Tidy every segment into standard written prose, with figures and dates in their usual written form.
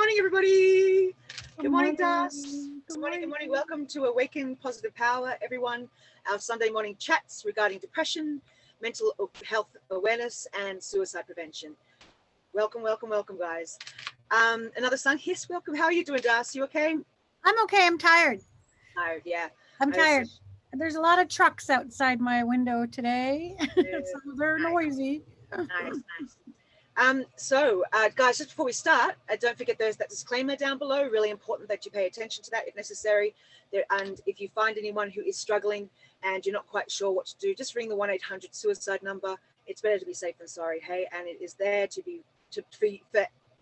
morning, everybody. Good morning, morning. Darcy. Good morning. Welcome to Awaken Positive Power, everyone. Our Sunday morning chats regarding depression, mental health awareness, and suicide prevention. Welcome, guys. Another Sun. Yes, welcome. How are you doing, Darcy? You okay? I'm okay. I'm tired. Tired, yeah. I'm tired. There's a lot of trucks outside my window today. So they're noisy. Nice. Guys, just before we start, don't forget there's that disclaimer down below. Really important that you pay attention to that if necessary. And if you find anyone who is struggling and you're not quite sure what to do, just ring the 1-800-suicide number. It's better to be safe than sorry, hey? And it is there for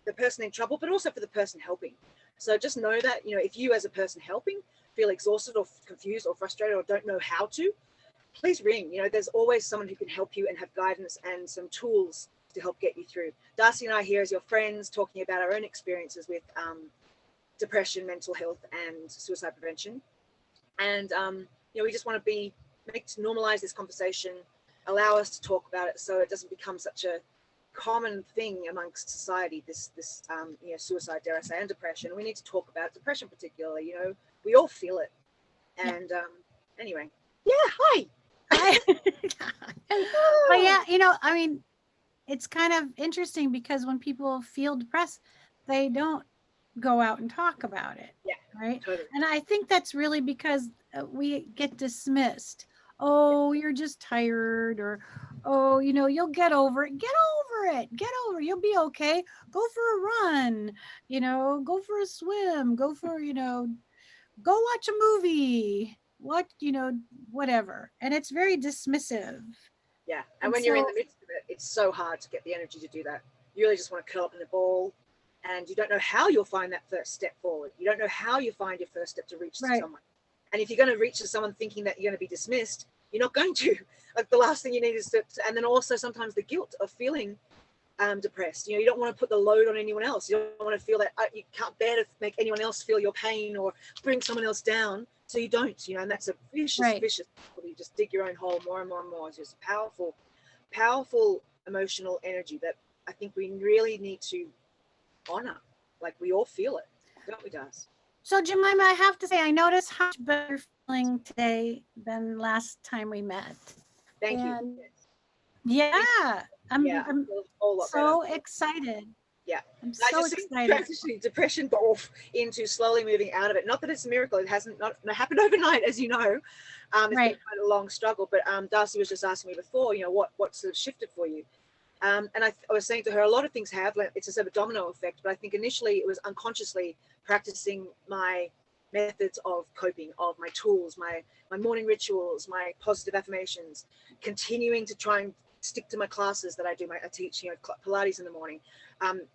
the person in trouble, but also for the person helping. So just know that, if you as a person helping feel exhausted or confused or frustrated or don't know how to, please ring. There's always someone who can help you and have guidance and some tools to help get you through. Darcy and I here as your friends talking about our own experiences with depression, mental health, and suicide prevention. And we just want to normalize this conversation, allow us to talk about it so it doesn't become such a common thing amongst society, this suicide, dare I say, and depression. We need to talk about depression particularly. We all feel it. And anyway, hi. But yeah, it's kind of interesting because when people feel depressed, they don't go out and talk about it. Yeah, right. Totally. And I think that's really because we get dismissed. Oh, you're just tired, or oh, you'll get over it. Get over it. You'll be okay. Go for a run. Go for a swim. Go watch a movie. Whatever. And it's very dismissive. Yeah, and when you're in the midst of it, it's so hard to get the energy to do that. You really just want to curl up in a ball, and you don't know how you'll find that first step forward. You don't know how you find your first step to reach to someone. And if you're going to reach to someone thinking that you're going to be dismissed, you're not going to. Like, the last thing you need is and then also sometimes the guilt of feeling depressed. You don't want to put the load on anyone else. You don't want to feel that you can't bear to make anyone else feel your pain or bring someone else down. So you don't, and that's a vicious. You just dig your own hole more and more and more. It's just powerful emotional energy that I think we really need to honor. Like, we all feel it, don't we, Darcy? So, Jemima, I have to say, I noticed how much better you're feeling today than last time we met. Thank you. Yeah, I'm so excited. Yeah, I'm so excited. Transitioning depression off into slowly moving out of it. Not that it's a miracle; it hasn't not happened overnight, as you know. It's been quite a long struggle. But Darcy was just asking me before, what sort of shifted for you? And I was saying to her, a lot of things have. It's a sort of domino effect. But I think initially it was unconsciously practicing my methods of coping, of my tools, my morning rituals, my positive affirmations, continuing to try and stick to my classes that I do. I teach, Pilates in the morning.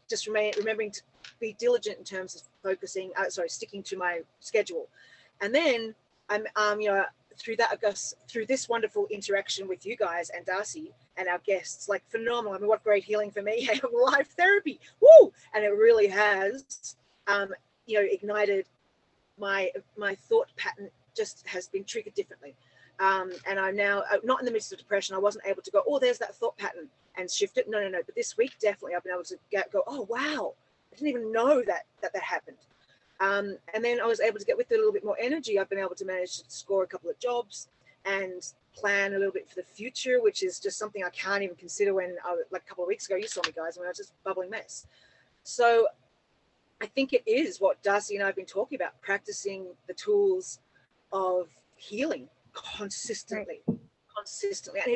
Just remembering to be diligent in terms of sticking to my schedule. And then I'm, through that, I guess, through this wonderful interaction with you guys and Darcy and our guests, like, phenomenal. I mean, what great healing for me. Live therapy. Woo! And it really has, ignited my thought pattern, just has been triggered differently. And I'm now not in the midst of depression. I wasn't able to go, oh, there's that thought pattern, and shift it. No. But this week, definitely, I've been able to go, oh, wow, I didn't even know that happened. And then I was able to get with it a little bit more energy. I've been able to manage to score a couple of jobs and plan a little bit for the future, which is just something I can't even consider when like a couple of weeks ago, you saw me, guys, when I was just bubbling mess. So I think it is what Darcy and I have been talking about, practicing the tools of healing consistently. And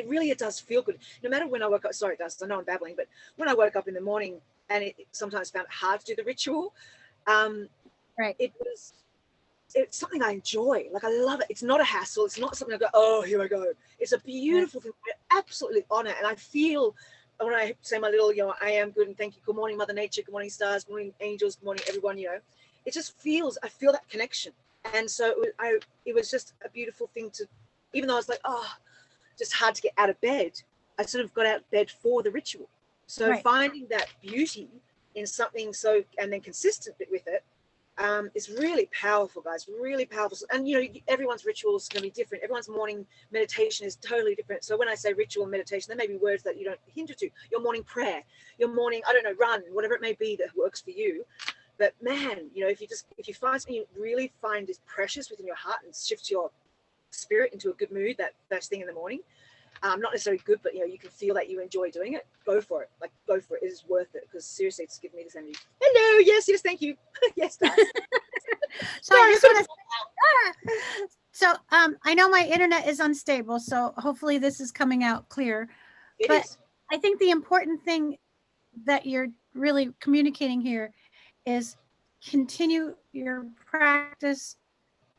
it does feel good. No matter when I woke up, sorry, Darcy, I know I'm babbling, but when I woke up in the morning and it sometimes found it hard to do the ritual, it's something I enjoy. Like, I love it. It's not a hassle. It's not something I go, oh, here I go. It's a beautiful thing. I absolutely honor. And I feel, when I say my little, I am good and thank you. Good morning, Mother Nature. Good morning, stars. Good morning, angels. Good morning, everyone. It just feels, I feel that connection. And so it was just a beautiful thing to, even though I was like, oh, just hard to get out of bed, I sort of got out of bed for the ritual. So finding that beauty in something and then consistent with it, is really powerful, guys, really powerful. And everyone's ritual is going to be different. Everyone's morning meditation is totally different. So when I say ritual and meditation, there may be words that you don't hinder to. Your morning prayer, your morning, run, whatever it may be that works for you. But man, you know, if you find something you really find is precious within your heart and shifts your spirit into a good mood that first thing in the morning, not necessarily good, but you know, you can feel that you enjoy doing it, go for it. Like, go for it. It is worth it, because seriously, it's given me this energy. Hello. Yes, thank you. Yes, Darcy. So I just want to so I know my internet is unstable, so hopefully this is coming out clear. It but is. I think the important thing that you're really communicating here is continue your practice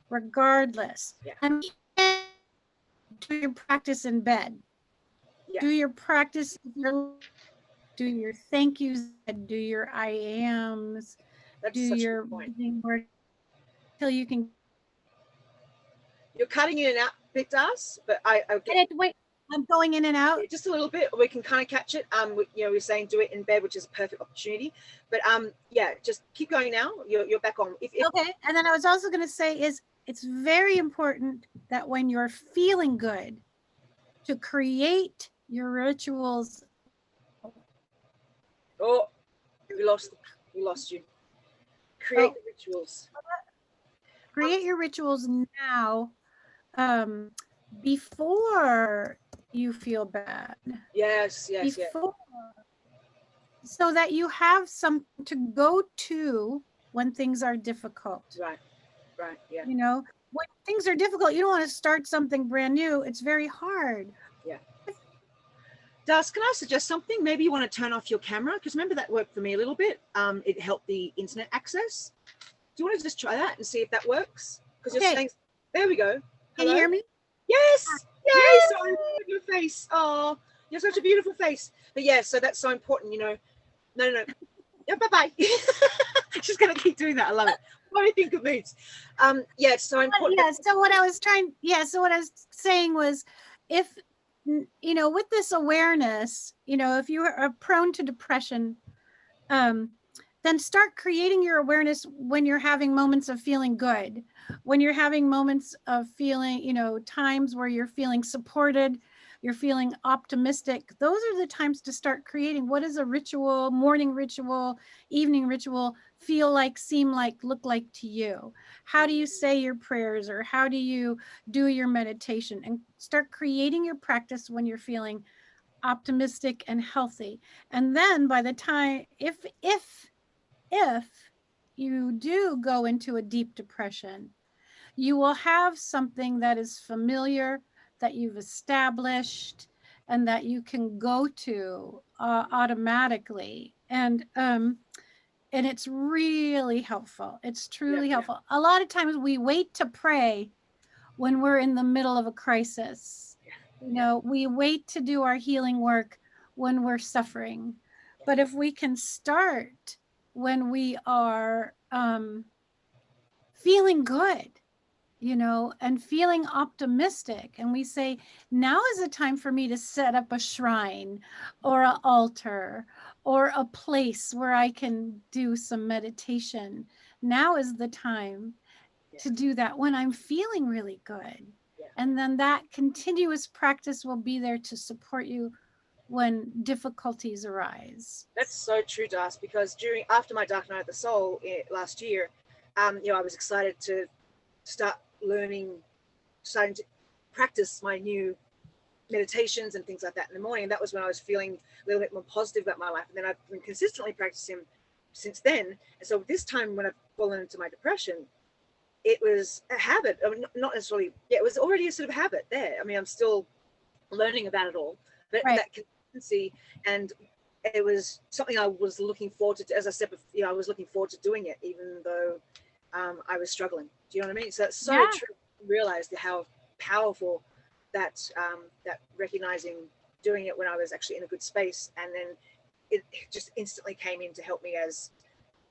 regardless. Yeah. I mean, do your practice in bed. Yeah. Do your practice, do your thank yous, do your I ams, That's do such a your good point. work till you can. You're cutting in and out, bit, Das, but I get Wait, I'm going in and out. just a little bit. We can kind of catch it. You know, we're saying do it in bed, which is a perfect opportunity. But yeah, just keep going now. You're back on. If Okay, and then I was also going to say is it's very important that when you're feeling good, to create your rituals. Oh, we lost you. Create the rituals. Create your rituals now, before you feel bad. Yes. Before, so that you have something to go to when things are difficult. Right. Yeah. You know, when things are difficult, you don't want to start something brand new. It's very hard. Yeah. Das, can I suggest something? Maybe you want to turn off your camera, because remember that worked for me a little bit. It helped the internet access. Do you want to just try that and see if that works? Because you're saying, there we go. Hello? Can you hear me? Yes. Yay! Sorry, your face. Oh, you have such a beautiful face. But yeah, so that's so important, you know. No. Yeah, bye-bye. She's gonna keep doing that. I love it. What do you think of moods? Yeah, it's so important. Yeah, so what I was saying was, if you know, with this awareness, you know, if you are prone to depression, then start creating your awareness when you're having moments of feeling good, when you're having moments of feeling, you know, times where you're feeling supported, you're feeling optimistic. Those are the times to start creating. What is a ritual, morning ritual, evening ritual feel like, seem like, look like to you? How do you say your prayers, or how do you do your meditation? And start creating your practice when you're feeling optimistic and healthy. And then by the time, if you do go into a deep depression, you will have something that is familiar, that you've established, and that you can go to automatically. And it's really helpful. It's truly helpful. A lot of times we wait to pray when we're in the middle of a crisis. You know, we wait to do our healing work when we're suffering. But if we can start when we are feeling good, you know, and feeling optimistic, and we say, now is a time for me to set up a shrine or an altar or a place where I can do some meditation. Now is the time to do that when I'm feeling really good. And then that continuous practice will be there to support you when difficulties arise. That's so true, Das, because after my Dark Night of the Soul last year, you know, I was excited to starting to practice my new meditations and things like that in the morning. That was when I was feeling a little bit more positive about my life. And then I've been consistently practicing since then. And so this time when I've fallen into my depression, it was a habit. I mean, not necessarily, it was already a sort of habit there. I mean, I'm still learning about it all, but that consistency, and it was something I was looking forward to. As I said, you know, I was looking forward to doing it, even though I was struggling. Do you know what I mean? So it's so true. I realized how powerful that recognizing doing it when I was actually in a good space, and then it just instantly came in to help me as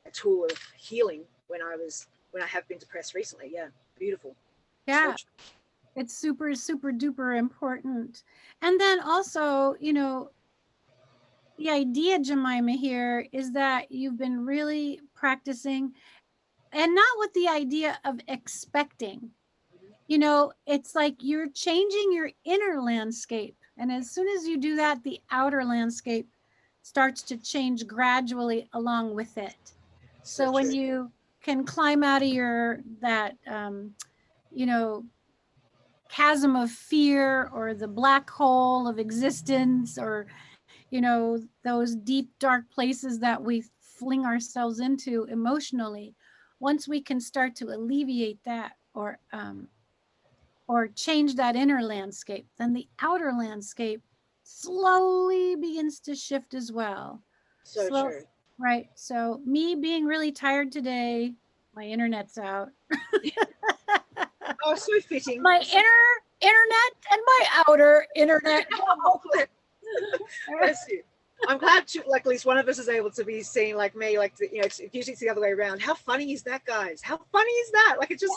a tool of healing when I have been depressed recently. Yeah, beautiful. Yeah, so it's super duper important. And then also, you know, the idea, Jemima, here is that you've been really practicing, and not with the idea of expecting. You know, it's like you're changing your inner landscape. And as soon as you do that, the outer landscape starts to change gradually along with it. So when true. you can climb out of that, you know, chasm of fear or the black hole of existence, or, you know, those deep, dark places that we fling ourselves into emotionally, once we can start to alleviate that, or change that inner landscape, then the outer landscape slowly begins to shift as well. So Slow, true. right? So me being really tired today, my internet's out. Oh, so fitting. My inner internet and my outer internet. Oh, bless you. I'm glad to, like, at least one of us is able to be seen like me, like, you know, usually it's the other way around. How funny is that, guys? How funny is that? Like, it just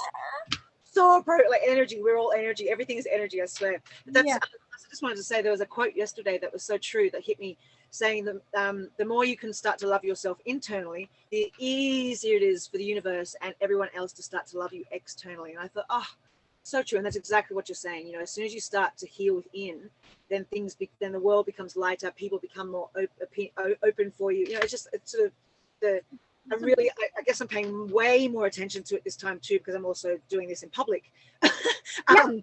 so like energy. We're all energy. Everything is energy, I swear. But that's, Yeah. I just wanted to say there was a quote yesterday that was so true that hit me, saying that the more you can start to love yourself internally, the easier it is for the universe and everyone else to start to love you externally. And I thought, oh, so true. And that's exactly what you're saying. You know, as soon as you start to heal within, then then the world becomes lighter. People become more open for you. You know, it's sort of I guess I'm paying way more attention to it this time too, because I'm also doing this in public. The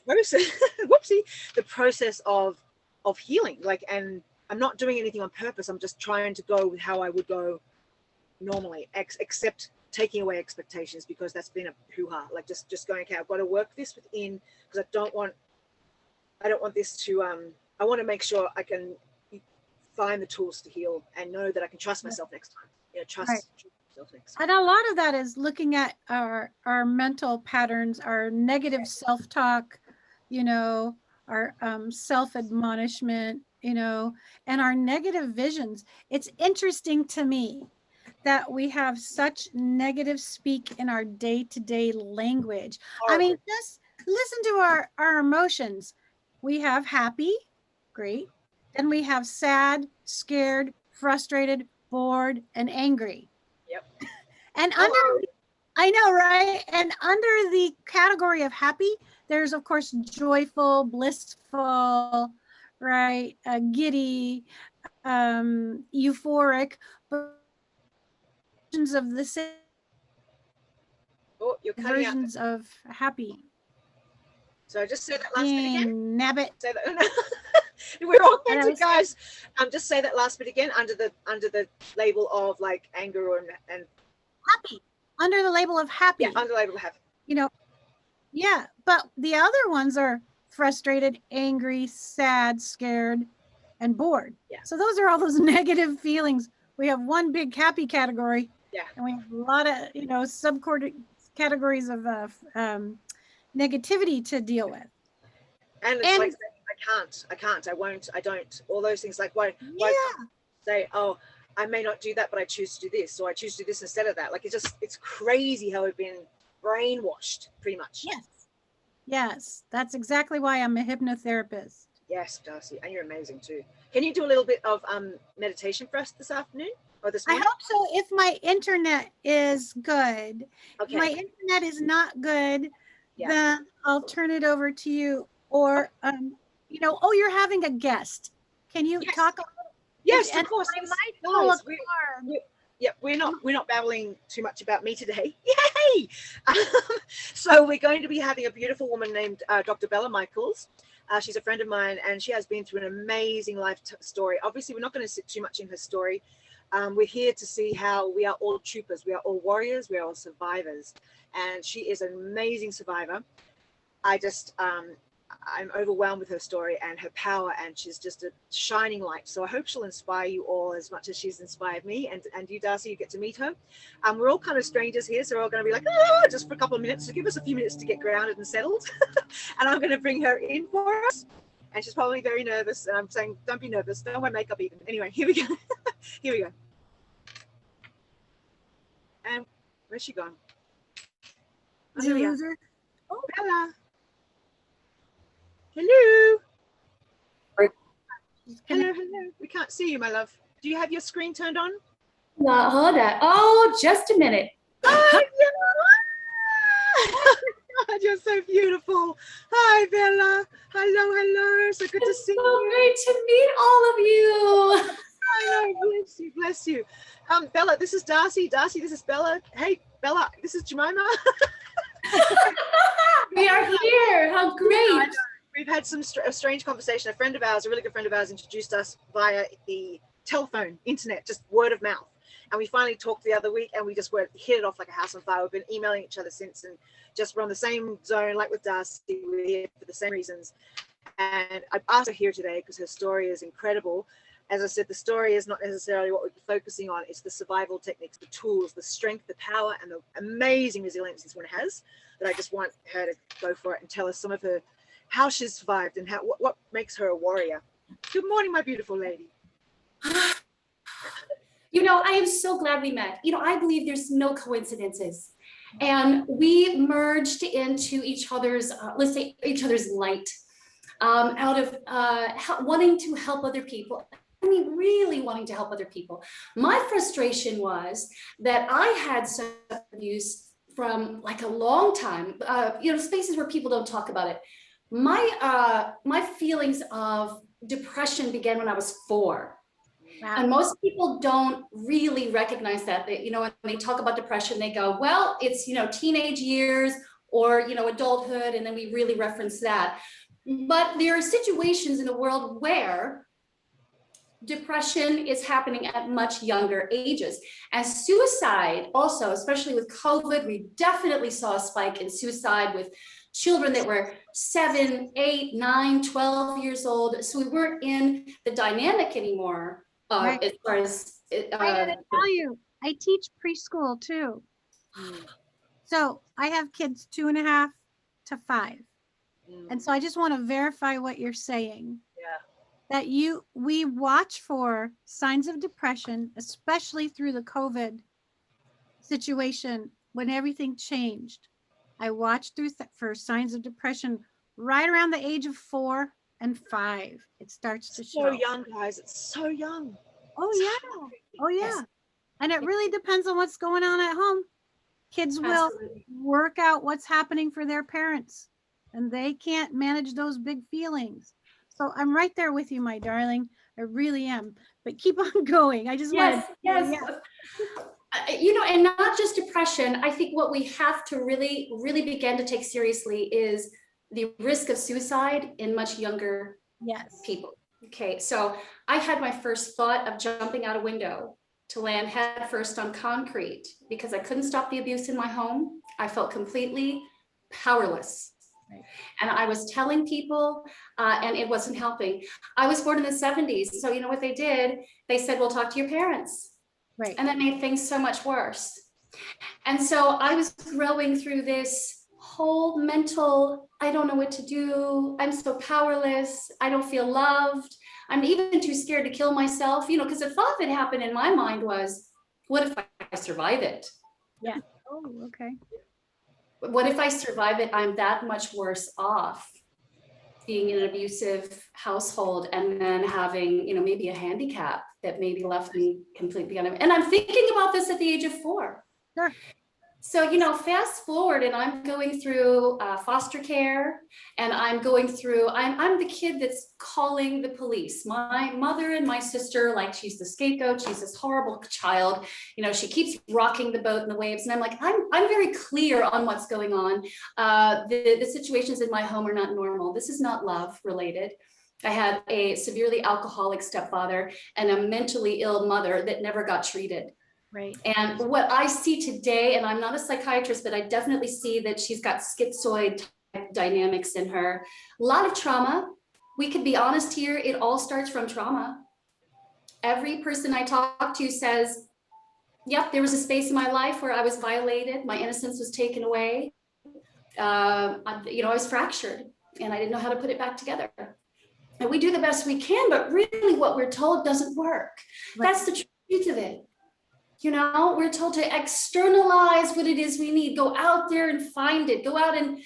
process, whoopsie, the process of healing, like, and I'm not doing anything on purpose. I'm just trying to go with how I would go normally, except taking away expectations, because that's been a hoo-ha. Like, just going, okay, I've got to work this within, because I don't want this to I want to make sure I can find the tools to heal and know that I can trust myself next time. You know, trust myself next time. And a lot of that is looking at our mental patterns, our negative self-talk, you know, our self-admonishment, you know, and our negative visions. It's interesting to me that we have such negative speak in our day-to-day language. I mean, just listen to our emotions. We have happy, great. Then we have sad, scared, frustrated, bored, and angry. Yep. And I know, right? And under the category of happy, there's of course joyful, blissful, right? Giddy, euphoric, but of the same Oh, you're cutting versions out. of happy. So just say that last bit again. Nabbit. Say that. We're authentic, was, guys. Just say that last bit again under the label of like anger and happy. Under the label of happy. Yeah, under the label of happy. You know, yeah, but the other ones are frustrated, angry, sad, scared, and bored. Yeah. So those are all those negative feelings. We have one big happy category. Yeah. And we have a lot of, you know, categories of negativity to deal with. And it's like, I can't, I won't, I don't, all those things. Like, why say, oh, I may not do that, but I choose to do this, or I choose to do this instead of that. Like, it's crazy how we've been brainwashed, pretty much. Yes, that's exactly why I'm a hypnotherapist. Yes, Darcy, and you're amazing too. Can you do a little bit of meditation for us this afternoon or this morning? I hope so, if my internet is good. Okay. If my internet is not good, then I'll turn it over to you. Or, you know, oh, you're having a guest. Can you talk a little? Yes, of course. I might pull a card. Yeah, we're not babbling too much about me today. Yay! So we're going to be having a beautiful woman named Dr. Bella Michaels. She's a friend of mine, and she has been through an amazing life story. Obviously, we're not going to sit too much in her story. We're here to see how we are all troopers. We are all warriors. We are all survivors. And she is an amazing survivor. I'm overwhelmed with her story and her power, and she's just a shining light. So I hope she'll inspire you all as much as she's inspired me. And you, Darcy, you get to meet her. We're all kind of strangers here, so we're all going to be like, just for a couple of minutes. So give us a few minutes to get grounded and settled. And I'm going to bring her in for us. And she's probably very nervous. And I'm saying, don't be nervous. Don't wear makeup even. Anyway, here we go. Here we go. And where's she gone? Oh, here we are. Oh, Bella. Hello. Hello. We can't see you, my love. Do you have your screen turned on? No, hold on. Oh, just a minute. Hi, Bella. God, you're so beautiful. Hi, Bella. Hello. So good to see you. So great to meet all of you. I know, bless you, bless you. Bella, this is Darcy. Darcy, this is Bella. Hey, Bella, this is Jemima. We are here. How great. We've had a strange conversation. A friend of ours, a really good friend of ours, introduced us via the telephone, internet, just word of mouth. And we finally talked the other week, and we just hit it off like a house on fire. We've been emailing each other since, and just we're on the same zone, like with Darcy. We're here for the same reasons. And I've asked her here today because her story is incredible. As I said, the story is not necessarily what we're focusing on. It's the survival techniques, the tools, the strength, the power, and the amazing resilience this woman has. That I just want her to go for it and tell us some of her, how she's survived and what makes her a warrior. Good morning, my beautiful lady. You know, I am so glad we met. You know, I believe there's no coincidences. And we merged into each other's, let's say, each other's light, out of wanting to help other people. I mean, really wanting to help other people. My frustration was that I had substance abuse from like a long time, you know, spaces where people don't talk about it. My feelings of depression began when I was 4. Wow. And most people don't really recognize that. They, you know, when they talk about depression, they go, well, it's, you know, teenage years or, you know, adulthood. And then we really reference that. But there are situations in the world where depression is happening at much younger ages. And suicide also, especially with COVID, we definitely saw a spike in suicide with children that were 7, 8, 9, 12 years old. So we weren't in the dynamic anymore. Right. As far as I gotta tell you, I teach preschool too. So I have kids 2.5 to 5. And so I just want to verify what you're saying. Yeah. That we watch for signs of depression, especially through the COVID situation when everything changed. I watched for signs of depression right around the age of 4 and 5. It starts to show. So young, guys. It's so young. Oh yeah. Oh yeah. Yes. And it really depends on what's going on at home. Kids will work out what's happening for their parents, and they can't manage those big feelings. So I'm right there with you, my darling. I really am. But keep on going. I just yes. You know, and not just depression. I think what we have to really, really begin to take seriously is the risk of suicide in much younger people. Okay, so I had my first thought of jumping out a window to land head first on concrete because I couldn't stop the abuse in my home. I felt completely powerless. Right. And I was telling people, and it wasn't helping. I was born in the 70s. So you know what they did? They said, well, talk to your parents. Right. And that made things so much worse. And so I was growing through this whole mental, I don't know what to do. I'm so powerless. I don't feel loved. I'm even too scared to kill myself, you know, because the thought that happened in my mind was, what if I survive it? Yeah. Oh, okay. What if I survive it? I'm that much worse off being in an abusive household and then having, you know, maybe a handicap that maybe left me completely and I'm thinking about this at the age of 4. Sure. So, you know, fast forward and I'm going through foster care and I'm going through, I'm the kid that's calling the police. My mother and my sister, like she's the scapegoat. She's this horrible child. You know, she keeps rocking the boat in the waves. And I'm like, I'm very clear on what's going on. The situations in my home are not normal. This is not love related. I had a severely alcoholic stepfather and a mentally ill mother that never got treated. Right. And what I see today, and I'm not a psychiatrist, but I definitely see that she's got schizoid type dynamics in her. A lot of trauma. We could be honest here. It all starts from trauma. Every person I talk to says, yep, there was a space in my life where I was violated. My innocence was taken away. You know, I was fractured and I didn't know how to put it back together. And we do the best we can, but really what we're told doesn't work. Right. That's the truth of it. You know, we're told to externalize what it is we need. Go out there and find it. Go out and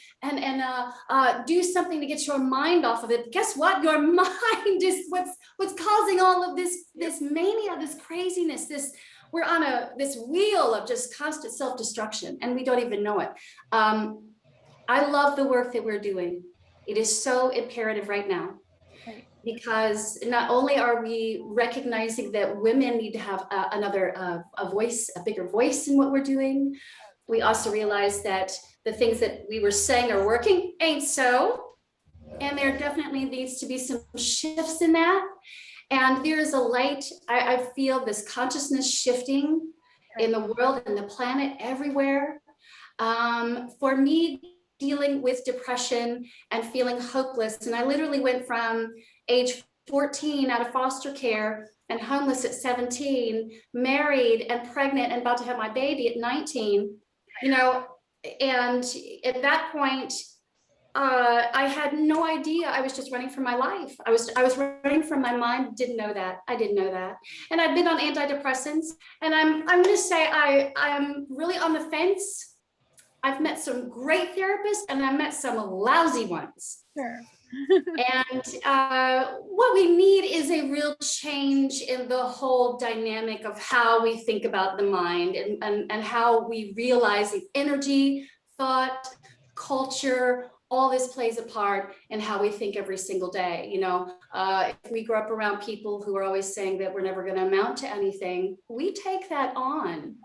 do something to get your mind off of it. Guess what? Your mind is what's causing all of this mania, this craziness. We're on this wheel of just constant self-destruction, and we don't even know it. I love the work that we're doing. It is so imperative right now. because not only are we recognizing that women need to have a voice, a bigger voice in what we're doing, we also realize that the things that we were saying are working ain't so. And there definitely needs to be some shifts in that. And there is a light, I feel this consciousness shifting in the world and the planet everywhere. For me, dealing with depression and feeling hopeless, and I literally went from age 14 out of foster care and homeless at 17, married and pregnant and about to have my baby at 19, you know, and at that point, I had no idea. I was just running for my life. I was running from my mind. Didn't know that. I didn't know that. And I've been on antidepressants. And I'm going to say I'm really on the fence. I've met some great therapists, and I met some lousy ones. Sure. And what we need is a real change in the whole dynamic of how we think about the mind, and how we realize the energy, thought, culture, all this plays a part in how we think every single day. You know, if we grow up around people who are always saying that we're never going to amount to anything, we take that on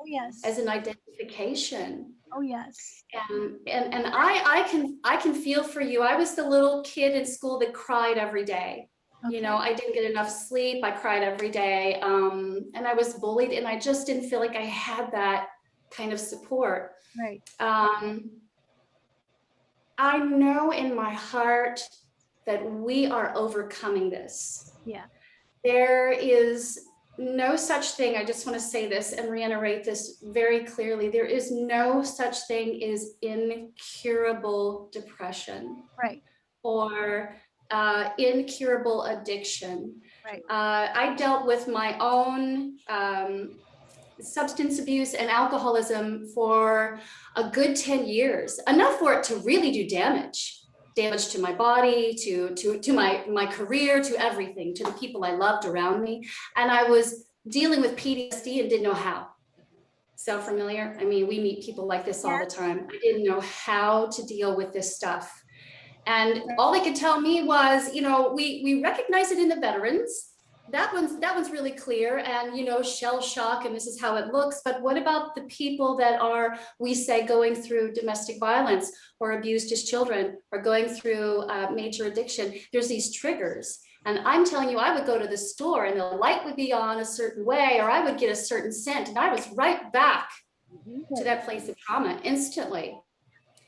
as an identification. Oh, yes. And I can feel for you. I was the little kid in school that cried every day. Okay. You know, I didn't get enough sleep. I cried every day. And I was bullied, and I just didn't feel like I had that kind of support. Right. I know in my heart that we are overcoming this. Yeah. There is no such thing. I just want to say this and reiterate this very clearly. There is no such thing as incurable depression. Right. Or incurable addiction. Right. I dealt with my own substance abuse and alcoholism for a good 10 years, enough for it to really do damage to my body, to my career, to everything, to the people I loved around me. And I was dealing with PTSD and didn't know how. Sound familiar? I mean, we meet people like this all the time. I didn't know how to deal with this stuff. And all they could tell me was, you know, we recognize it in the veterans. That one's really clear, and, you know, shell shock, and this is how it looks. But what about the people that are, we say, going through domestic violence or abused as children, or going through major addiction? There's these triggers. And I'm telling you, I would go to the store and the light would be on a certain way, or I would get a certain scent, and I was right back to that place of trauma instantly.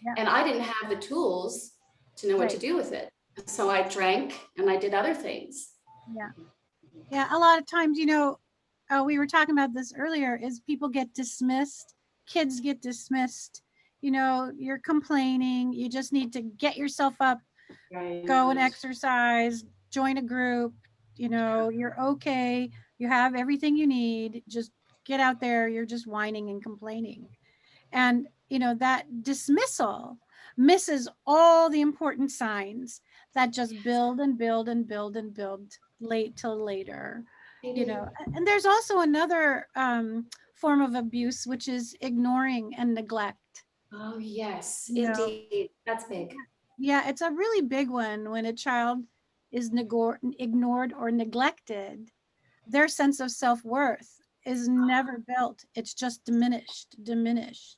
Yeah. And I didn't have the tools to know what to do with it. So I drank and I did other things. Yeah. Yeah, a lot of times, you know, we were talking about this earlier, is people get dismissed, kids get dismissed, you know, you're complaining, you just need to get yourself up, go and exercise, join a group, you know, you're okay, you have everything you need, just get out there, you're just whining and complaining. And, you know, that dismissal misses all the important signs that just build and build and build and build late till later, you know. And there's also another form of abuse, which is ignoring and neglect. Oh, yes, indeed. That's big. Yeah, it's a really big one. When a child is ignored or neglected, their sense of self-worth is never built. It's just diminished.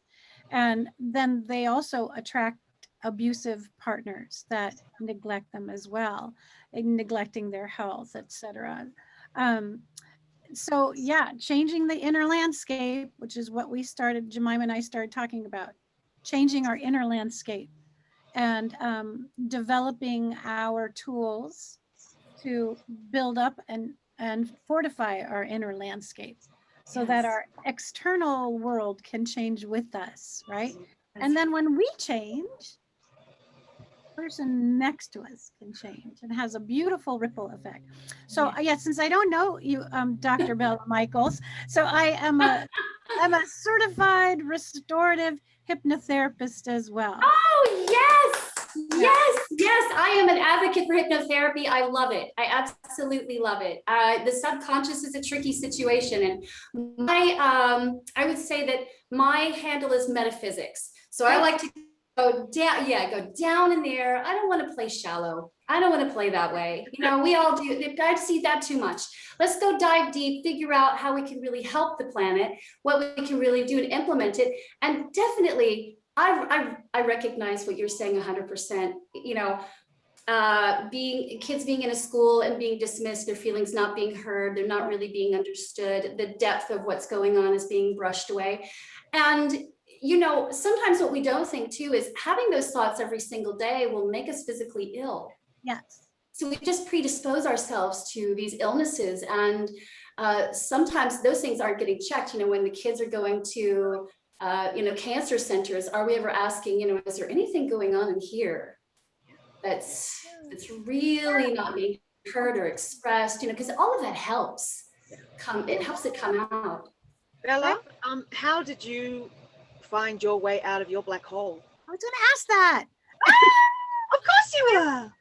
And then they also attract abusive partners that neglect them as well, neglecting their health, etc. So yeah, changing the inner landscape, which is what we started, Jemima and I started talking about, changing our inner landscape and developing our tools to build up and fortify our inner landscape so that our external world can change with us, right? And then when we change, the person next to us can change. It has a beautiful ripple effect. So yeah, since I don't know you, Dr. Bella Michaels, so I'm a certified restorative hypnotherapist as well. Oh, yes. Yes, I am an advocate for hypnotherapy. I love it. I absolutely love it. The subconscious is a tricky situation, and I would say that my handle is metaphysics. So I like to down, go down in there. I don't want to play shallow. I don't want to play that way. You know, we all do. I see that too much. Let's go dive deep, figure out how we can really help the planet, what we can really do and implement it. And definitely, I recognize what you're saying 100%. You know, kids being in a school and being dismissed, their feelings not being heard, they're not really being understood, the depth of what's going on is being brushed away. And you know, sometimes what we don't think too is having those thoughts every single day will make us physically ill. Yes. So we just predispose ourselves to these illnesses, and sometimes those things aren't getting checked. You know, when the kids are going to, you know, cancer centers, are we ever asking, you know, is there anything going on in here that's really not being heard or expressed? You know, because all of that helps. It helps it come out. Bella, how did you find your way out of your black hole? I was going to ask that. Of course you were.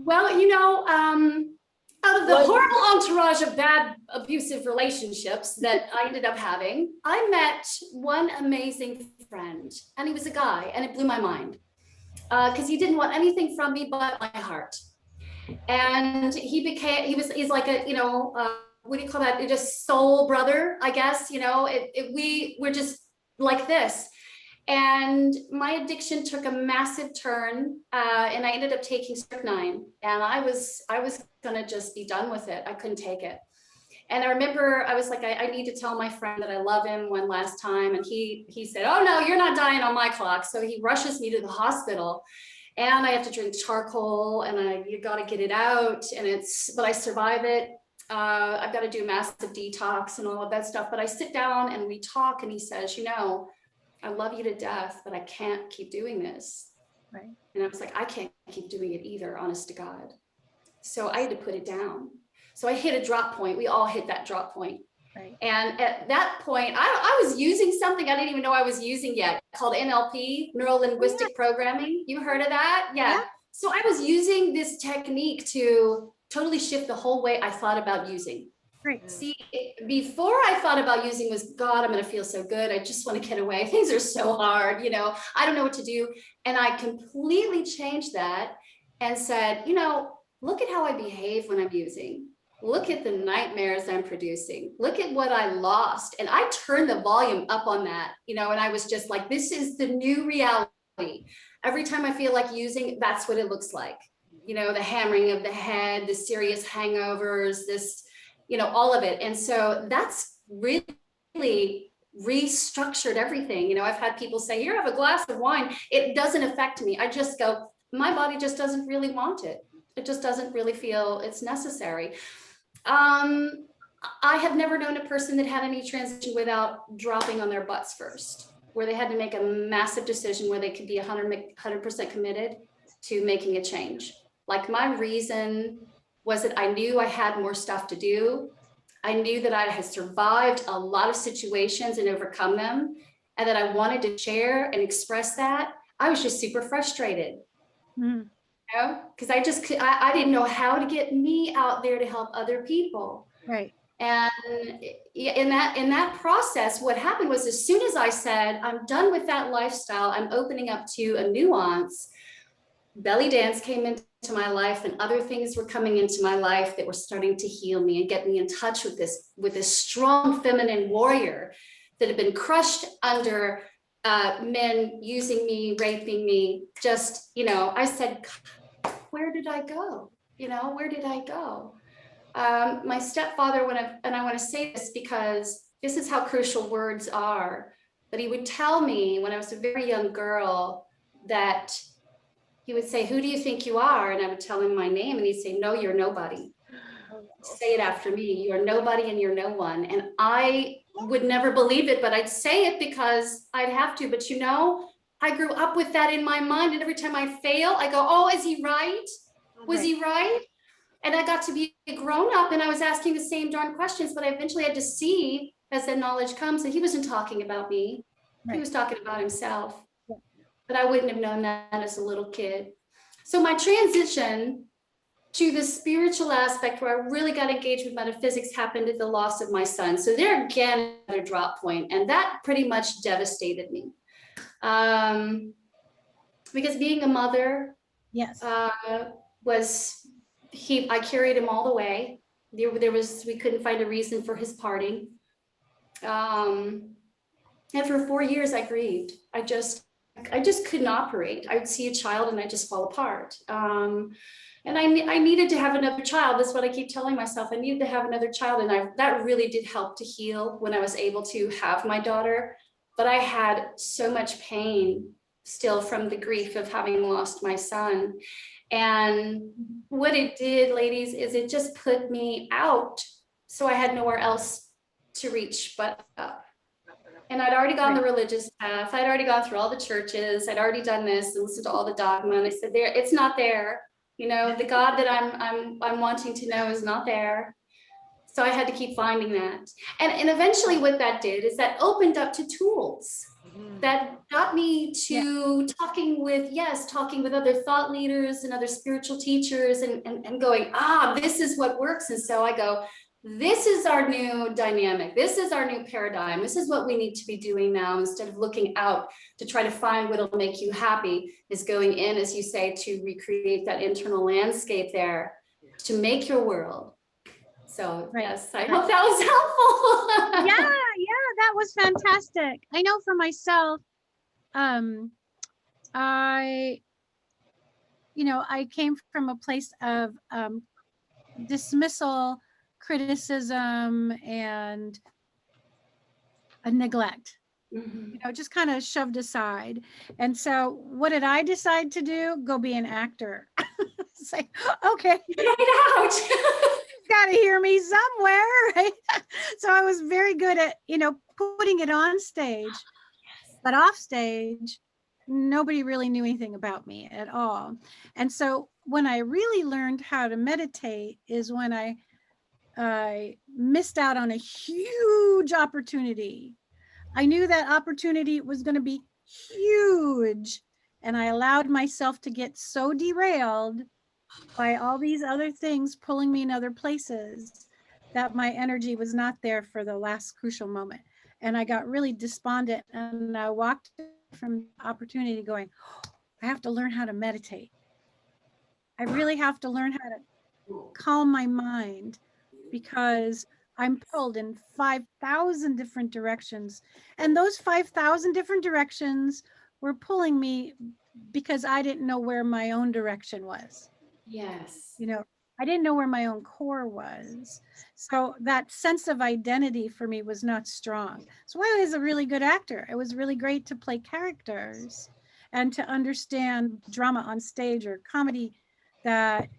Well, you know, out of the horrible entourage of bad abusive relationships that I ended up having, I met one amazing friend, and he was a guy, and it blew my mind because he didn't want anything from me but my heart. And he's like a, you know, what do you call that? Just soul brother, I guess. You know, we're just like this. And my addiction took a massive turn, and I ended up taking strychnine. And I was gonna just be done with it. I couldn't take it. And I remember I was like, I need to tell my friend that I love him one last time. And he said, "Oh no, you're not dying on my clock." So he rushes me to the hospital, and I have to drink charcoal, and you got to get it out. And but I survive it. I've got to do massive detox and all of that stuff. But I sit down and we talk, and he says, "You know, I love you to death, but I can't keep doing this." Right. And I was like, I can't keep doing it either, honest to God. So I had to put it down. So I hit a drop point. We all hit that drop point. Right. And at that point, I was using something I didn't even know I was using yet, called NLP, neuro linguistic programming. You heard of that? Yeah. So I was using this technique to totally shift the whole way I thought about using. Great. See, before I thought about using was, God, I'm going to feel so good. I just want to get away. Things are so hard. You know, I don't know what to do. And I completely changed that and said, you know, look at how I behave when I'm using. Look at the nightmares I'm producing. Look at what I lost. And I turned the volume up on that, you know, and I was just like, this is the new reality. Every time I feel like using, that's what it looks like. You know, the hammering of the head, the serious hangovers, this, you know, all of it. And so that's really restructured everything. You know, I've had people say, here, have a glass of wine. It doesn't affect me. I just go, my body just doesn't really want it. It just doesn't really feel it's necessary. I have never known a person that had any transition without dropping on their butts first, where they had to make a massive decision where they could be 100% committed to making a change. Like my reason was that I knew I had more stuff to do. I knew that I had survived a lot of situations and overcome them, and that I wanted to share and express that. I was just super frustrated, you know, because I didn't know how to get me out there to help other people. Right. And in that process, what happened was, as soon as I said, I'm done with that lifestyle, I'm opening up to a nuance, belly dance came into my life, and other things were coming into my life that were starting to heal me and get me in touch with this strong feminine warrior that had been crushed under men using me, raping me. Just, you know, I said, where did I go? You know, where did I go? My stepfather, and I want to say this because this is how crucial words are, but he would tell me when I was a very young girl that he would say, who do you think you are? And I would tell him my name, and he'd say, no, you're nobody. Say it after me. You're nobody and you're no one. And I would never believe it, but I'd say it because I'd have to. But you know, I grew up with that in my mind. And every time I fail, I go, oh, is he right? Was he right? And I got to be a grown up, and I was asking the same darn questions, but I eventually had to see, as that knowledge comes, that he wasn't talking about me. Right. He was talking about himself. But I wouldn't have known that as a little kid. So my transition to the spiritual aspect, where I really got engaged with metaphysics, happened at the loss of my son. So there again, another drop point, and that pretty much devastated me. Because being a mother, Yes. I carried him all the way. We couldn't find a reason for his parting. And for 4 years I grieved. I just couldn't operate. I would see a child and I just fall apart. And I needed to have another child. That's what I keep telling myself. I needed to have another child. And that really did help to heal when I was able to have my daughter. But I had so much pain still from the grief of having lost my son. And what it did, ladies, is it just put me out. So I had nowhere else to reach but up. And I'd already gone the religious path. I'd already gone through all the churches. I'd already done this and listened to all the dogma. And I said, it's not there. You know, the God that I'm wanting to know is not there. So I had to keep finding that. And eventually what that did is that opened up to tools that got me to talking with other thought leaders and other spiritual teachers and going, this is what works. And so I go, this is our new dynamic. This is our new paradigm. This is what we need to be doing now. Instead of looking out to try to find what'll make you happy, is going in, as you say, to recreate that internal landscape there to make your world. So yes, I hope that was helpful. Yeah, that was fantastic. I know for myself, I came from a place of dismissal, criticism, and a neglect, just kind of shoved aside. And so what did I decide to do? Go be an actor. It's like, okay, Get out. got to hear me somewhere, right? So I was very good at, putting it on stage, but off stage, nobody really knew anything about me at all. And so when I really learned how to meditate is when I missed out on a huge opportunity. I knew that opportunity was going to be huge, and I allowed myself to get so derailed by all these other things pulling me in other places that my energy was not there for the last crucial moment. And I got really despondent, and I walked from the opportunity going, I have to learn how to meditate. I really have to learn how to calm my mind, because I'm pulled in 5,000 different directions. And those 5,000 different directions were pulling me because I didn't know where my own direction was. Yes. I didn't know where my own core was. So that sense of identity for me was not strong. So I was a really good actor. It was really great to play characters and to understand drama on stage or comedy that,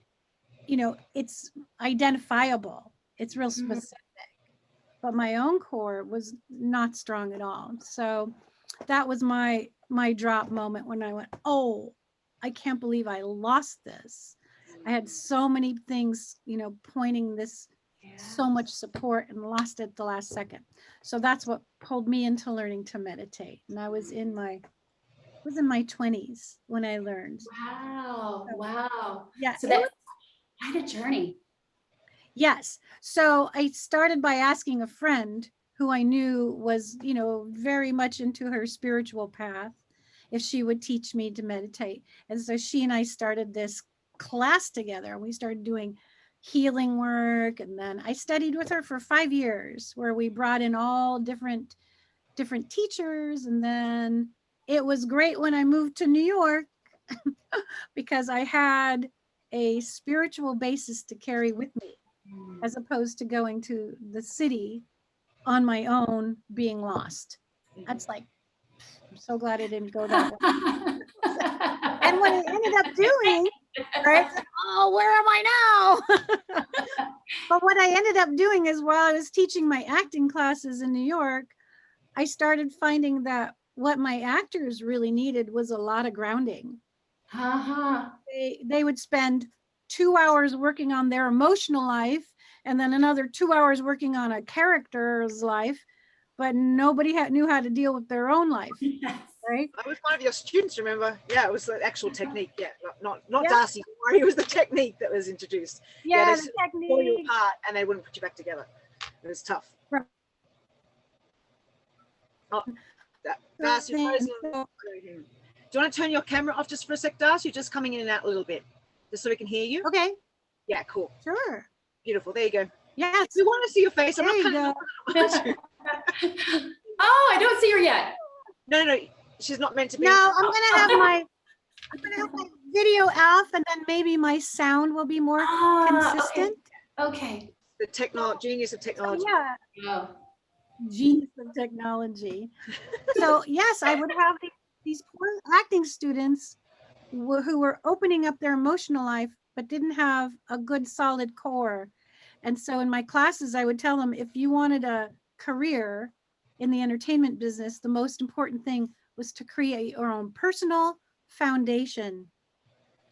it's identifiable. It's real specific. But my own core was not strong at all. So that was my drop moment when I went, oh, I can't believe I lost this. I had so many things, pointing this, so much support, and lost it at the last second. So that's what pulled me into learning to meditate. And I was in my 20s when I learned. Wow. Yeah. So that was quite a journey. Yes. So I started by asking a friend who I knew was, very much into her spiritual path, if she would teach me to meditate. And so she and I started this class together. We started doing healing work. And then I studied with her for 5 years, where we brought in all different teachers. And then it was great when I moved to New York because I had a spiritual basis to carry with me, as opposed to going to the city on my own, being lost. That's like, I'm so glad I didn't go that way. And what I ended up doing, right? Oh, where am I now? But what I ended up doing is, while I was teaching my acting classes in New York, I started finding that what my actors really needed was a lot of grounding. They would spend 2 hours working on their emotional life, and then another 2 hours working on a character's life, but nobody knew how to deal with their own life. Yes. Right? I was one of your students, remember? Yeah, it was the actual technique. Yeah, not Darcy. Don't worry, it was the technique that was introduced. Yeah, they the pull you technique. apart and they wouldn't put you back together. It was tough. Right. Oh. Darcy, you're frozen. So, Do you want to turn your camera off just for a sec, Darcy? You're just coming in and out a little bit, just so we can hear you. okay, Yeah, cool. sure. Beautiful. There you go. Yes. We want to see your face. I'm There you not go. cutting Oh, I don't see her yet. No. She's not meant to be. Now I'm gonna have my video off, and then maybe my sound will be more consistent. Okay. The genius of technology. Yeah, Oh. genius of technology. So yes, I would have these poor acting students who were opening up their emotional life, but didn't have a good solid core. And so in my classes, I would tell them, if you wanted a career in the entertainment business, the most important thing was to create your own personal foundation,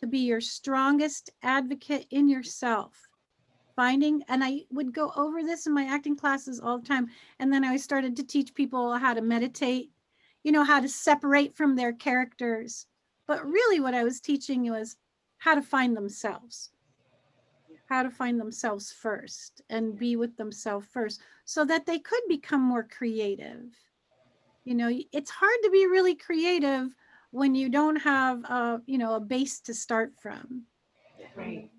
to be your strongest advocate in yourself. And I would go over this in my acting classes all the time. And then I started to teach people how to meditate, how to separate from their characters. But really what I was teaching was how to find themselves first and be with themselves first, so that they could become more creative. It's hard to be really creative when you don't have a base to start from. Right.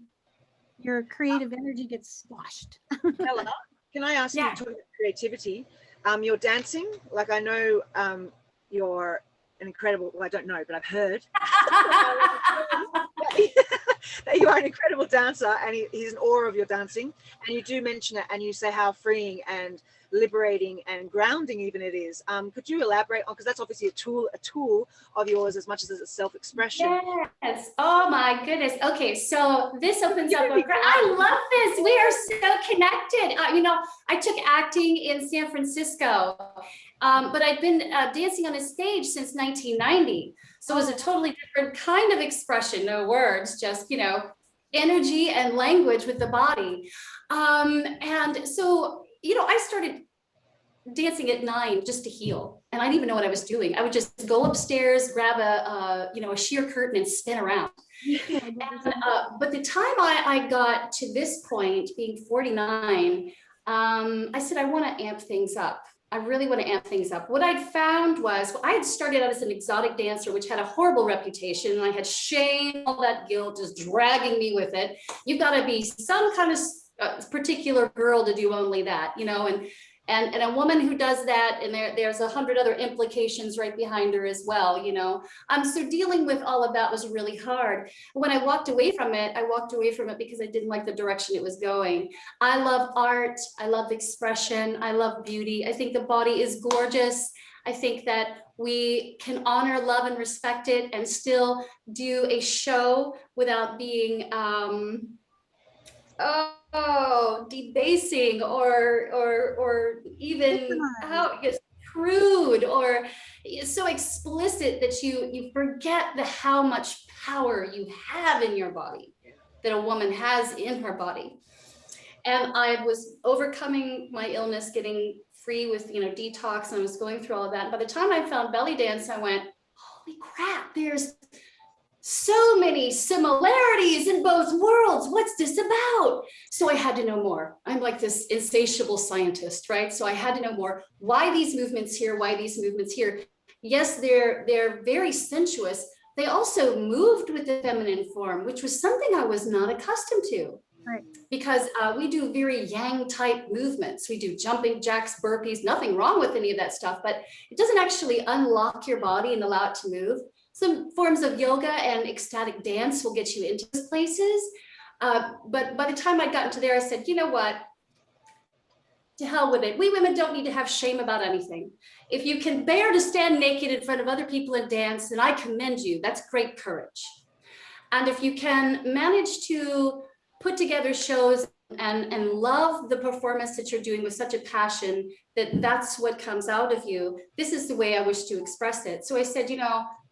your creative energy gets squashed. Ella, can I ask you, talking about creativity, your dancing, like I know you're an incredible, well, I don't know, but I've heard that you are an incredible dancer, and he's in awe of your dancing, and you do mention it, and you say how freeing and liberating and grounding even it is. Could you elaborate on, because that's obviously a tool of yours as much as it's self-expression. Yes. Oh my goodness. Okay, so this opens up I love this. We are so connected. I took acting in San Francisco, but I've been dancing on a stage since 1990. So it was a totally different kind of expression, no words, just, energy and language with the body. And so, I started dancing at 9 just to heal. And I didn't even know what I was doing. I would just go upstairs, grab a sheer curtain and spin around. But the time I got to this point, being 49, I said, I want to amp things up. I really want to amp things up. What I'd found was, I had started out as an exotic dancer, which had a horrible reputation. And I had shame, all that guilt just dragging me with it. You've got to be some kind of particular girl to do only that, and a woman who does that, and there's 100 other implications right behind her as well, So dealing with all of that was really hard. When I walked away from it, because I didn't like the direction it was going. I love art. I love expression. I love beauty. I think the body is gorgeous. I think that we can honor, love, and respect it, and still do a show without being, debasing or even crude or so explicit that you forget how much power you have in your body, that a woman has in her body. And I was overcoming my illness, getting free with detox, and I was going through all of that. And by the time I found belly dance, I went, holy crap, there's so many similarities in both worlds. What's this about? So I had to know more. I'm like this insatiable scientist, right? So I had to know more. Why these movements here? Why these movements here? Yes, they're very sensuous. They also moved with the feminine form, which was something I was not accustomed to. Right. Because we do very yang type movements. We do jumping jacks, burpees, nothing wrong with any of that stuff, but it doesn't actually unlock your body and allow it to move. Some forms of yoga and ecstatic dance will get you into those places. But by the time I got into there, I said, you know what? To hell with it. We women don't need to have shame about anything. If you can bear to stand naked in front of other people and dance, then I commend you. That's great courage. And if you can manage to put together shows and love the performance that you're doing with such a passion that's what comes out of you, this is the way I wish to express it. So I said,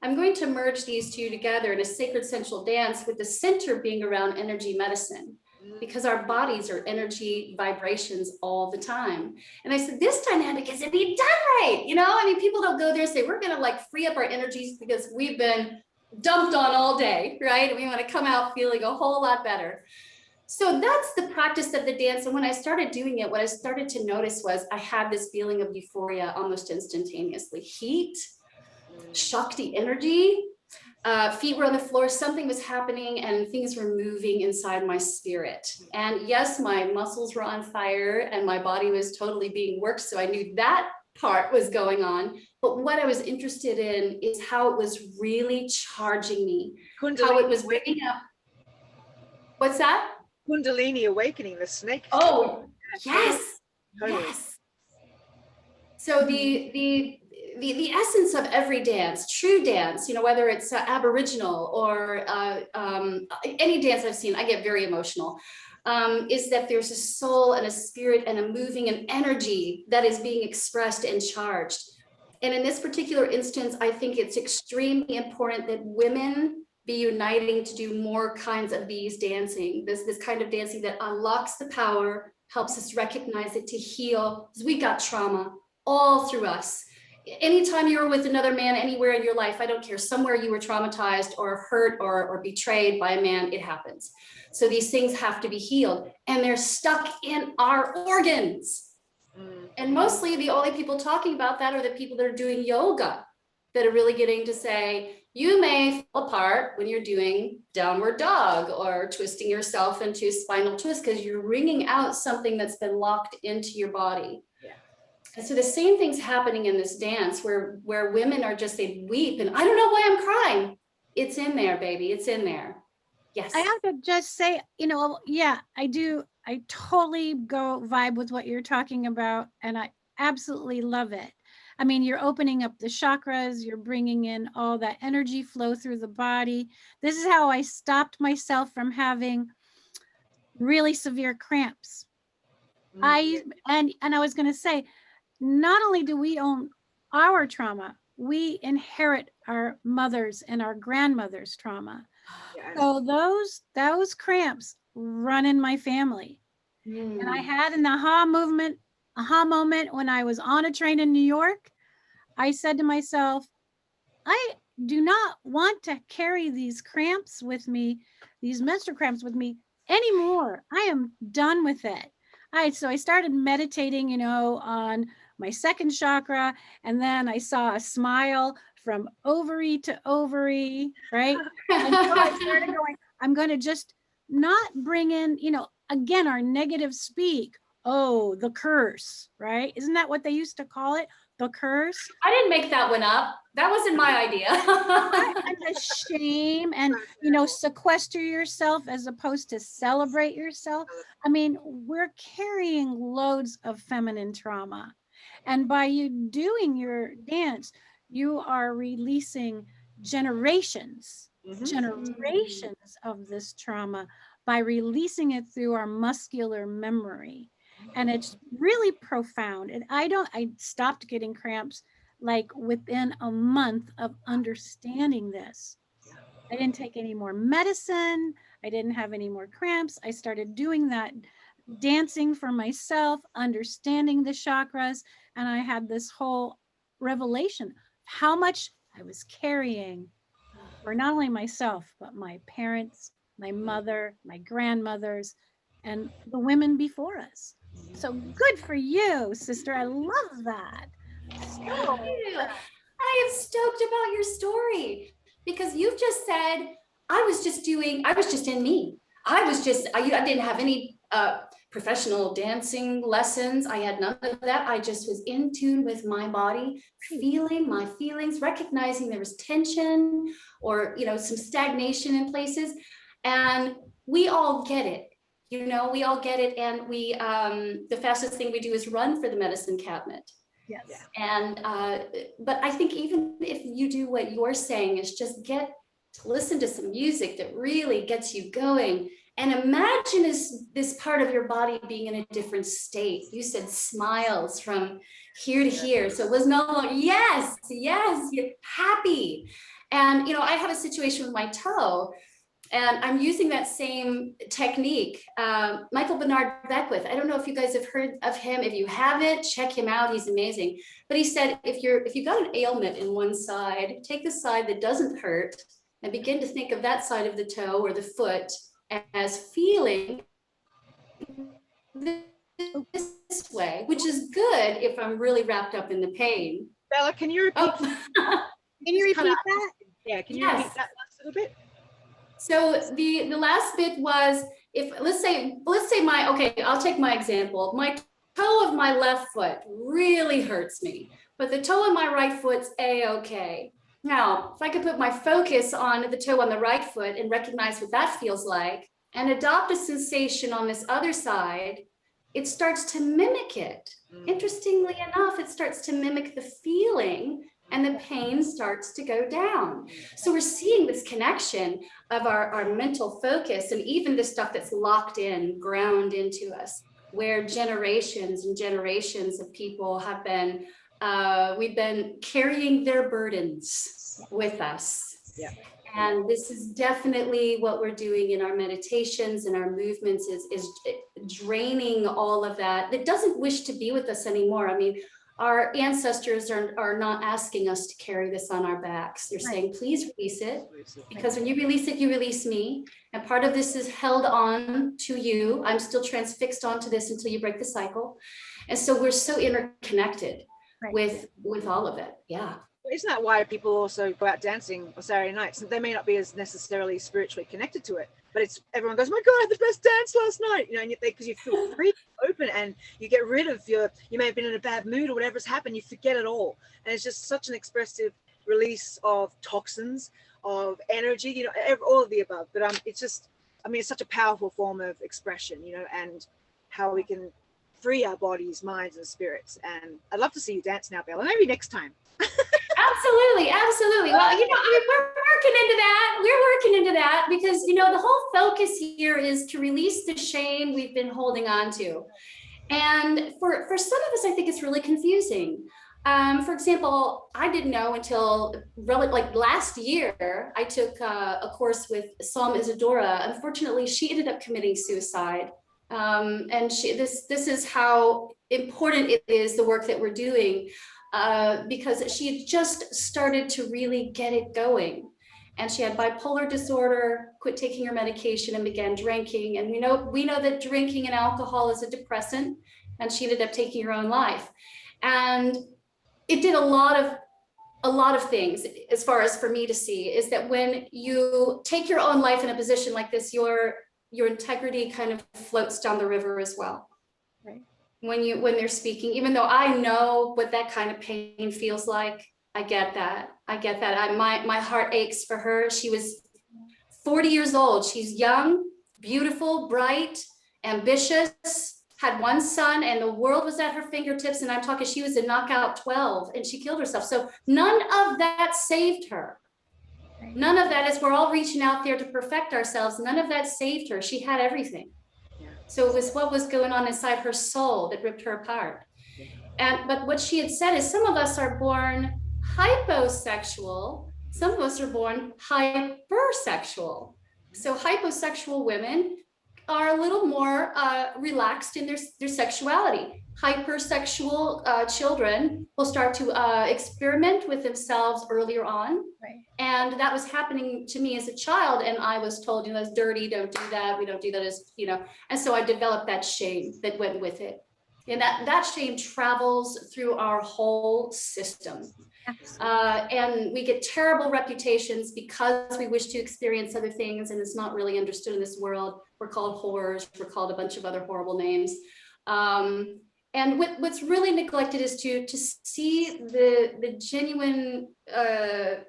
I'm going to merge these two together in a sacred sensual dance, with the center being around energy medicine, because our bodies are energy vibrations all the time. And I said, this dynamic isn't being done right. People don't go there and say, we're going to free up our energies because we've been dumped on all day, right? We want to come out feeling a whole lot better. So that's the practice of the dance. And when I started doing it, what I started to notice was I had this feeling of euphoria almost instantaneously. Heat, Shakti energy, feet were on the floor, something was happening and things were moving inside my spirit. And yes, my muscles were on fire and my body was totally being worked. So I knew that part was going on. But what I was interested in is how it was really charging me, how it was waking up. What's that? Kundalini awakening, the snake. Oh, yes, Totally. yes. So the essence of every dance, true dance, you know, whether it's Aboriginal or any dance I've seen, I get very emotional, is that there's a soul and a spirit and a moving and energy that is being expressed and charged. And in this particular instance, I think it's extremely important that women be uniting to do more kinds of these dancing, this kind of dancing that unlocks the power, helps us recognize it, to heal, because we got trauma all through us. Anytime you were with another man anywhere in your life, I don't care, somewhere you were traumatized or hurt or betrayed by a man, it happens. So these things have to be healed and they're stuck in our organs. And mostly the only people talking about that are the people that are doing yoga, that are really getting to say, you may fall apart when you're doing downward dog or twisting yourself into spinal twist because you're wringing out something that's been locked into your body. Yeah. And so the same thing's happening in this dance where women are just, they weep and I don't know why I'm crying. It's in there, baby. It's in there. Yes. I have to just say, you know, yeah, I do. I totally go vibe with what you're talking about. And I absolutely love it. I mean, you're opening up the chakras, you're bringing in all that energy flow through the body. This is how I stopped myself from having really severe cramps. And I was going to say, not only do we own our trauma, we inherit our mothers and our grandmothers' trauma. Yes. So those cramps run in my family. And I had an aha moment when I was on a train in New York. I said to myself, I do not want to carry these cramps with me, these menstrual cramps with me anymore. I am done with it. So I started meditating, you know, on my second chakra, and then I saw a smile from ovary to ovary, right? And so I started going, I'm going to just not bring in, you know, again, our negative speak. Oh, the curse, right? Isn't that what they used to call it? The curse. I didn't make that one up. That wasn't my idea. And the shame and, you know, sequester yourself as opposed to celebrate yourself. I mean, we're carrying loads of feminine trauma. And by you doing your dance, you are releasing generations of this trauma by releasing it through our muscular memory. And it's really profound. And I stopped getting cramps like within a month of understanding this. I didn't take any more medicine. I didn't have any more cramps. I started doing that dancing for myself, understanding the chakras. And I had this whole revelation of how much I was carrying for not only myself, but my parents, my mother, my grandmothers, and the women before us. So good for you, sister. I love that. So, I am stoked about your story because you've just said, I was just in me. I didn't have any professional dancing lessons. I had none of that. I just was in tune with my body, feeling my feelings, recognizing there was tension or, you know, some stagnation in places. And we all get it. You know, we all get it. And we, the fastest thing we do is run for the medicine cabinet. Yes. And, but I think even if you do what you're saying is just get to listen to some music that really gets you going and imagine this part of your body being in a different state. You said smiles from here to here. So it was no longer, yes, you're happy. And, you know, I have a situation with my toe. And I'm using that same technique. Michael Bernard Beckwith, I don't know if you guys have heard of him. If you haven't, check him out. He's amazing. But he said, if you've got an ailment in one side, take the side that doesn't hurt and begin to think of that side of the toe or the foot as feeling this way, which is good if I'm really wrapped up in the pain. Bella, can you repeat? Oh. Can you repeat that? Yeah, can you repeat that last little bit? So the last bit was, if let's say my, okay, I'll take my example. My toe of my left foot really hurts me, but the toe of my right foot's a-okay. Now, if I could put my focus on the toe on the right foot and recognize what that feels like and adopt a sensation on this other side, it starts to mimic it. Interestingly enough, it starts to mimic the feeling and the pain starts to go down. So we're seeing this connection of our mental focus and even the stuff that's locked in, ground into us, where generations and generations of people have been, we've been carrying their burdens with us. Yeah. And this is definitely what we're doing in our meditations and our movements is draining all of that doesn't wish to be with us anymore. I mean, our ancestors are not asking us to carry this on our backs. They're saying, please release it, because when you release it, you release me. And part of this is held on to you. I'm still transfixed onto this until you break the cycle. And so we're so interconnected with all of it. Yeah. Isn't that why people also go out dancing on Saturday nights? They may not be as necessarily spiritually connected to it, but it's everyone goes, my God, I had the best dance last night, you know, because you feel free, open, and you get rid of you may have been in a bad mood or whatever's happened, you forget it all. And it's just such an expressive release of toxins, of energy, you know, all of the above. But it's just, I mean, it's such a powerful form of expression, you know, and how we can free our bodies, minds, and spirits. And I'd love to see you dance now, Bella, maybe next time. Absolutely, absolutely. Well, you know, I mean, we're working into that. We're working into that because, you know, the whole focus here is to release the shame we've been holding on to. And for some of us, I think it's really confusing. For example, I didn't know until like last year, I took a course with Psalm Isadora. Unfortunately, she ended up committing suicide. And this is how important it is, the work that we're doing. Because she had just started to really get it going. And she had bipolar disorder, quit taking her medication and began drinking. And we know that drinking and alcohol is a depressant, and she ended up taking her own life. And it did a lot of things, as far as for me to see, is that when you take your own life in a position like this, your integrity kind of floats down the river as well. Right. When they're speaking, even though I know what that kind of pain feels like, I get that. My heart aches for her. She was 40 years old. She's young, beautiful, bright, ambitious, had one son, and the world was at her fingertips. And I'm talking, she was a knockout 12 and she killed herself. So none of that saved her. None of that, as we're all reaching out there to perfect ourselves, none of that saved her. She had everything. So it was what was going on inside her soul that ripped her apart. But what she had said is, some of us are born hyposexual, some of us are born hypersexual. So hyposexual women are a little more relaxed in their sexuality. Hypersexual children will start to experiment with themselves earlier on. Right. And that was happening to me as a child. And I was told, that's dirty, don't do that. We don't do that as, and so I developed that shame that went with it. And that shame travels through our whole system. And we get terrible reputations because we wish to experience other things. And it's not really understood in this world. We're called whores. We're called a bunch of other horrible names. And what's really neglected is to see the genuine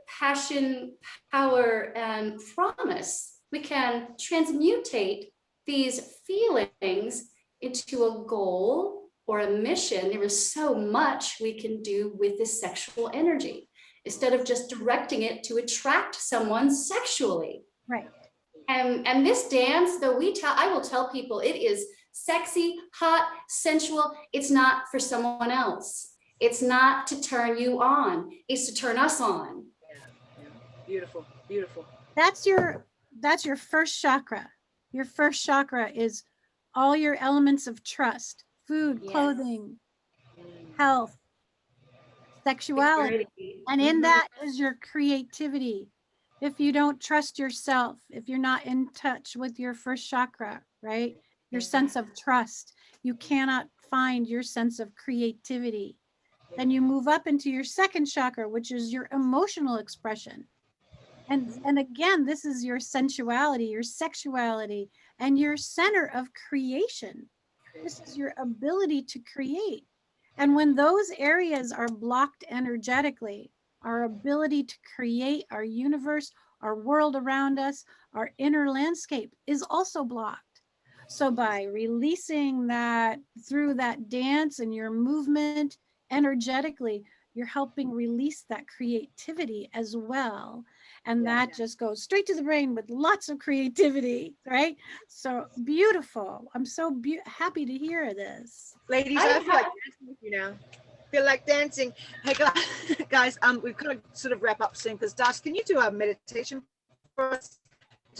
passion, power, and promise. We can transmutate these feelings into a goal or a mission. There is so much we can do with this sexual energy instead of just directing it to attract someone sexually. Right. And this dance, though I will tell people it is sexy, hot, sensual. It's not for someone else. It's not to turn you on. It's to turn us on. Yeah. Beautiful, beautiful. That's your first chakra. Your first chakra is all your elements of trust: food, clothing, health, sexuality. And in that is your creativity. If you don't trust yourself, if you're not in touch with your first chakra, right? your sense of trust. You cannot find your sense of creativity. Then you move up into your second chakra, which is your emotional expression. And again, this is your sensuality, your sexuality, and your center of creation. This is your ability to create. And when those areas are blocked energetically, our ability to create our universe, our world around us, our inner landscape is also blocked. So by releasing that through that dance and your movement energetically, you're helping release that creativity as well. And that just goes straight to the brain with lots of creativity, right? So beautiful. I'm so happy to hear this. Ladies, I feel like dancing with you now. Feel like dancing. Hey guys, we've got to sort of wrap up soon because Darcy, can you do a meditation for us?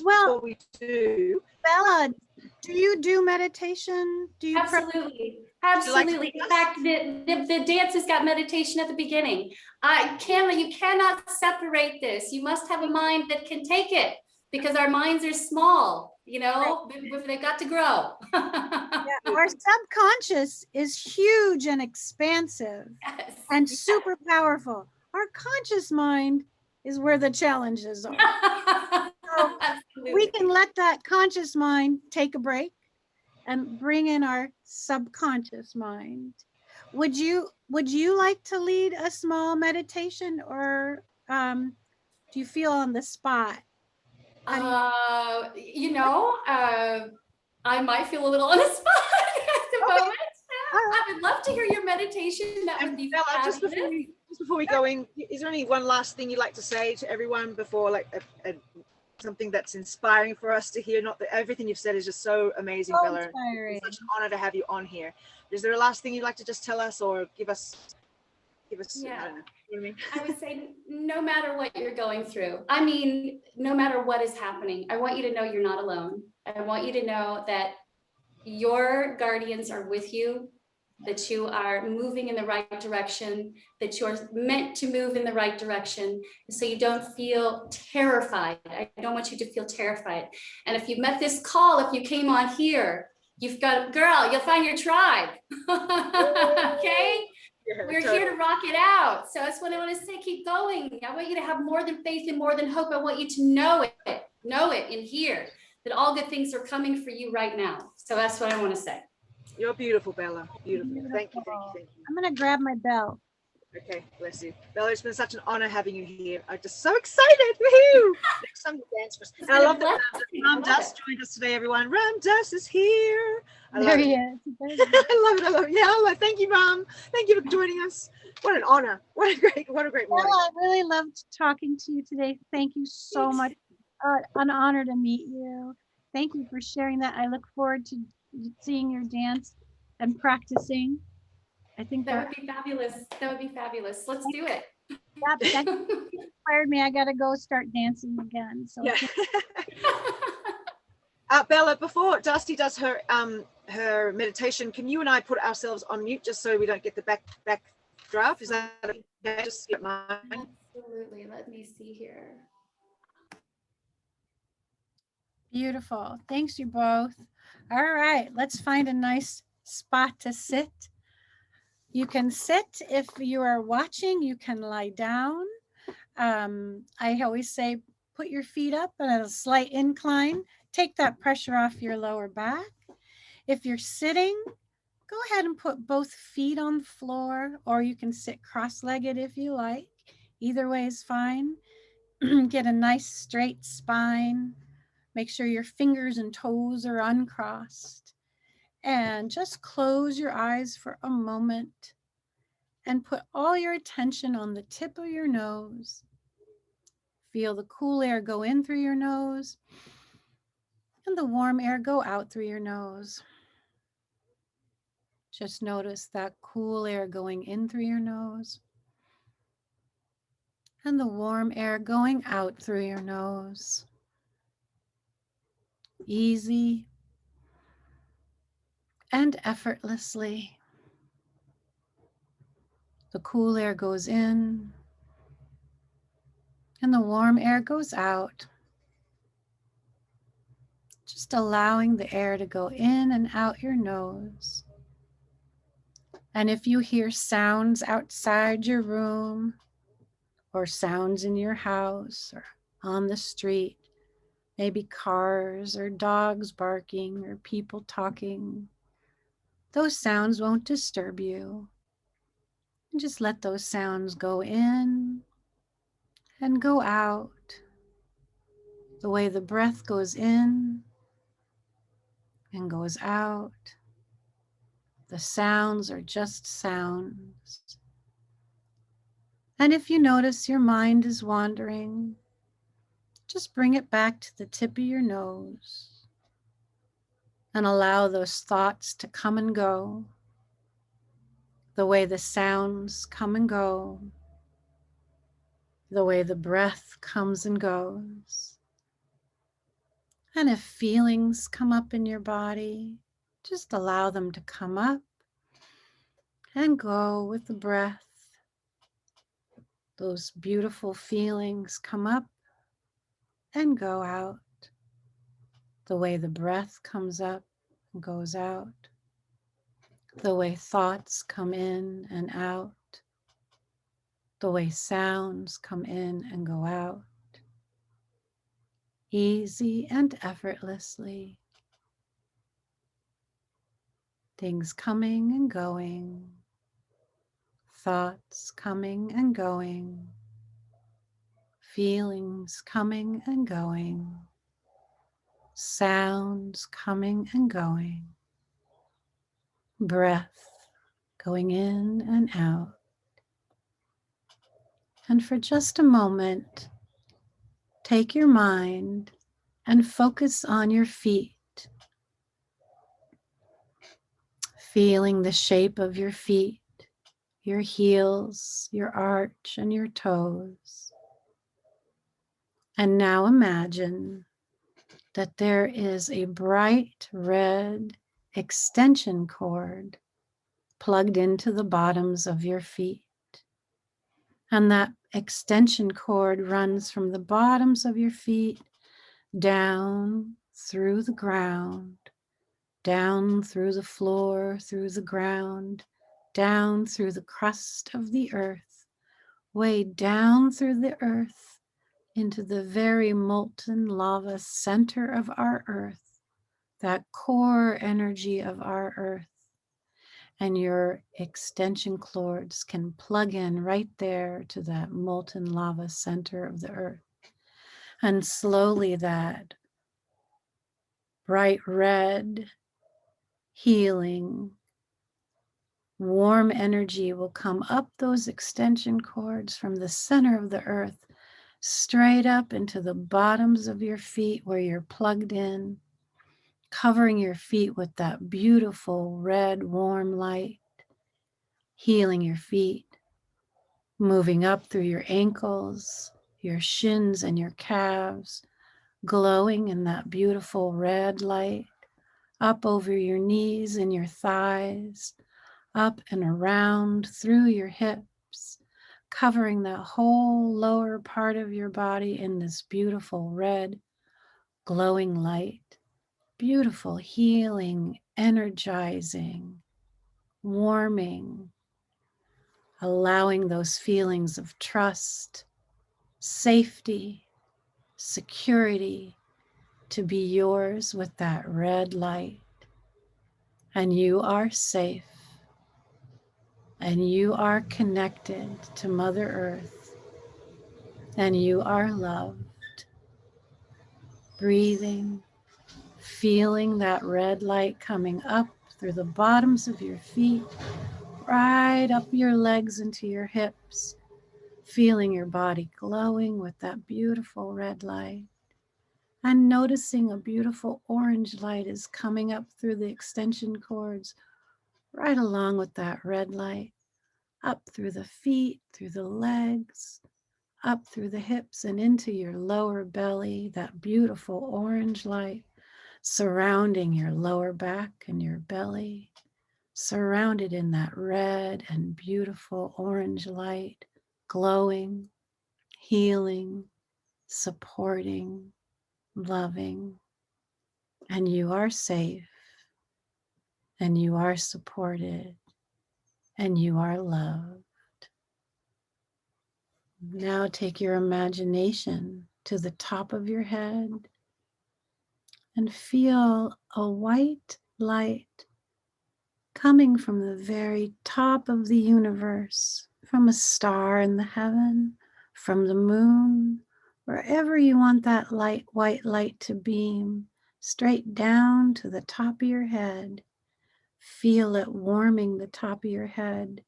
Well, we do. Bella, do you do meditation? Do you Absolutely. Absolutely. In fact, the dance has got meditation at the beginning. You cannot separate this. You must have a mind that can take it because our minds are small, you know, they've got to grow. Our subconscious is huge and expansive and super powerful. Our conscious mind is where the challenges are. So we can let that conscious mind take a break and bring in our subconscious mind. Would you like to lead a small meditation, or do you feel on the spot? I might feel a little on the spot at the moment. I would love to hear your meditation. That would be just before we go in, is there any one last thing you'd like to say to everyone before, like something that's inspiring for us to hear? Not that everything you've said is just so amazing, Bella. It's such an honor to have you on here. Is there a last thing you'd like to just tell us or give us? Yeah. I don't know. You know what I mean? I would say no matter what you're going through, I mean, no matter what is happening, I want you to know you're not alone. I want you to know that your guardians are with you, that you are moving in the right direction, that you're meant to move in the right direction. So you don't feel terrified. I don't want you to feel terrified. And if you met this call, if you came on here, you've got, girl, you'll find your tribe. Okay? Yeah, we're here to rock it out. So that's what I want to say. Keep going. I want you to have more than faith and more than hope. I want you to know it in here, that all good things are coming for you right now. So that's what I want to say. You're beautiful, Bella. Beautiful. Thank you. I'm going to grab my bell. Okay, bless you. Bella, it's been such an honor having you here. I'm just so excited. Woohoo! Next time you dance for us. And I love that Ram Dass joined us today, everyone. Ram Dass is here. There he is. I love it. Yeah, thank you, Ram. Thank you for joining us. What an honor. What a great morning. Well, I really loved talking to you today. Thank you so much. An honor to meet you. Thank you for sharing that. I look forward to seeing your dance and practicing. I think that would be fabulous. That would be fabulous. Let's do it. That inspired me. I got to go start dancing again. So yeah. Bella, before Darcy does her meditation, can you and I put ourselves on mute just so we don't get the back draft? Is that okay? Just get mine. Absolutely. Let me see here. Beautiful. Thanks, you both. All right, let's find a nice spot to sit. You can sit. If you are watching, you can lie down. I always say, put your feet up at a slight incline. Take that pressure off your lower back. If you're sitting, go ahead and put both feet on the floor, or you can sit cross-legged if you like. Either way is fine. Get a nice straight spine. Make sure your fingers and toes are uncrossed. And just close your eyes for a moment and put all your attention on the tip of your nose. Feel the cool air go in through your nose and the warm air go out through your nose. Just notice that cool air going in through your nose and the warm air going out through your nose. Easy and effortlessly. The cool air goes in and the warm air goes out. just allowing the air to go in and out your nose. And if you hear sounds outside your room, or sounds in your house or on the street, maybe cars or dogs barking or people talking, those sounds won't disturb you. Just let those sounds go in and go out. The way the breath goes in and goes out, the sounds are just sounds. And if you notice your mind is wandering, just bring it back to the tip of your nose and allow those thoughts to come and go, the way the sounds come and go, the way the breath comes and goes. And if feelings come up in your body, just allow them to come up and go with the breath. Those beautiful feelings come up and go out, the way the breath comes up and goes out, the way thoughts come in and out, the way sounds come in and go out, easy and effortlessly. Things coming and going, thoughts coming and going, feelings coming and going, sounds coming and going, breath going in and out. And for just a moment, take your mind and focus on your feet, feeling the shape of your feet, your heels, your arch, and your toes. And now imagine that there is a bright red extension cord plugged into the bottoms of your feet. And that extension cord runs from the bottoms of your feet down through the ground, down through the floor, through the ground, down through the crust of the earth, way down through the earth into the very molten lava center of our earth, that core energy of our earth. And your extension cords can plug in right there to that molten lava center of the earth. And slowly that bright red, healing, warm energy will come up those extension cords from the center of the earth, straight up into the bottoms of your feet where you're plugged in, covering your feet with that beautiful red, warm light, healing your feet, moving up through your ankles, your shins, and your calves, glowing in that beautiful red light, up over your knees and your thighs, up and around through your hips, covering that whole lower part of your body in this beautiful red, glowing light. Beautiful, healing, energizing, warming, allowing those feelings of trust, safety, security to be yours with that red light. And you are safe, and you are connected to Mother Earth, and you are loved. Breathing, feeling that red light coming up through the bottoms of your feet, right up your legs into your hips, feeling your body glowing with that beautiful red light, and noticing a beautiful orange light is coming up through the extension cords, right along with that red light, up through the feet, through the legs, up through the hips and into your lower belly, that beautiful orange light surrounding your lower back and your belly, surrounded in that red and beautiful orange light, glowing, healing, supporting, loving. and you are safe, and you are supported, and you are loved. Now take your imagination to the top of your head and feel a white light coming from the very top of the universe, from a star in the heaven, from the moon, wherever you want that white light to beam, straight down to the top of your head. Feel it warming the top of your head,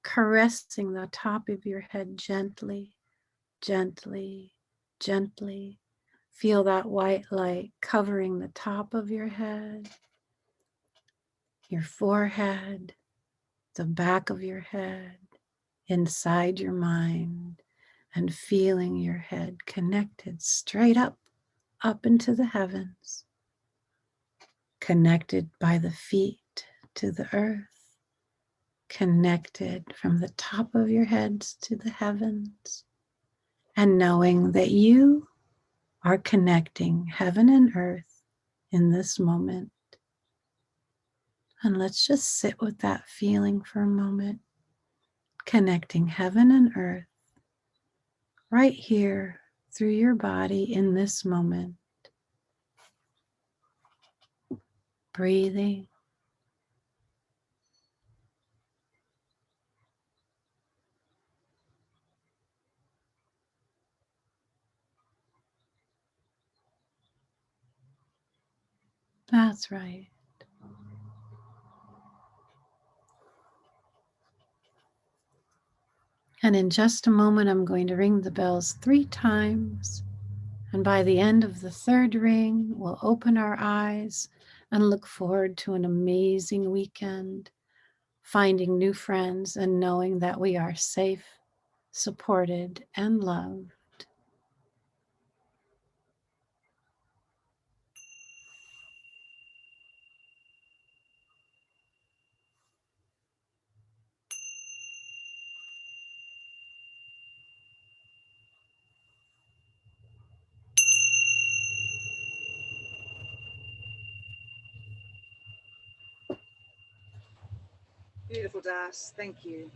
caressing the top of your head gently, gently, gently. Feel that white light covering the top of your head, your forehead, the back of your head, inside your mind, and feeling your head connected straight up into the heavens, connected by the feet to the earth, connected from the top of your heads to the heavens, and knowing that you are connecting heaven and earth in this moment. And let's just sit with that feeling for a moment, connecting heaven and earth right here through your body in this moment. Breathing. That's right. And in just a moment, I'm going to ring the bells 3 times. And by the end of the 3rd ring, we'll open our eyes and look forward to an amazing weekend, finding new friends and knowing that we are safe, supported, and loved. Beautiful, Das. Thank you.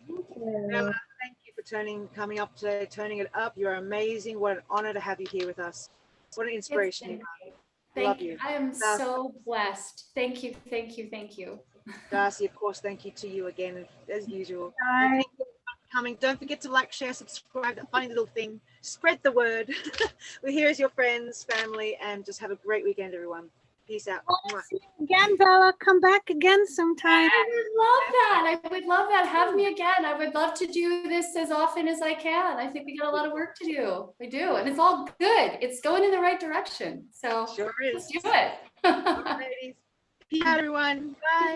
Thank Bella, thank you for coming up today, turning it up. You're amazing. What an honor to have you here with us. What an inspiration you are. Love you. I am so blessed. Thank you, thank you, thank you. Darcy, of course, thank you to you again, as usual. Bye. Thank you for coming. Don't forget to like, share, subscribe, that funny little thing. Spread the word. We're here as your friends, family, and just have a great weekend, everyone. Peace out. See you again, Bella. Come back again sometime. I would love that. I would love that. Have me again. I would love to do this as often as I can. I think we got a lot of work to do. We do. And it's all good. It's going in the right direction. So Sure is. let's do it. All right, ladies. Peace out, everyone. Bye.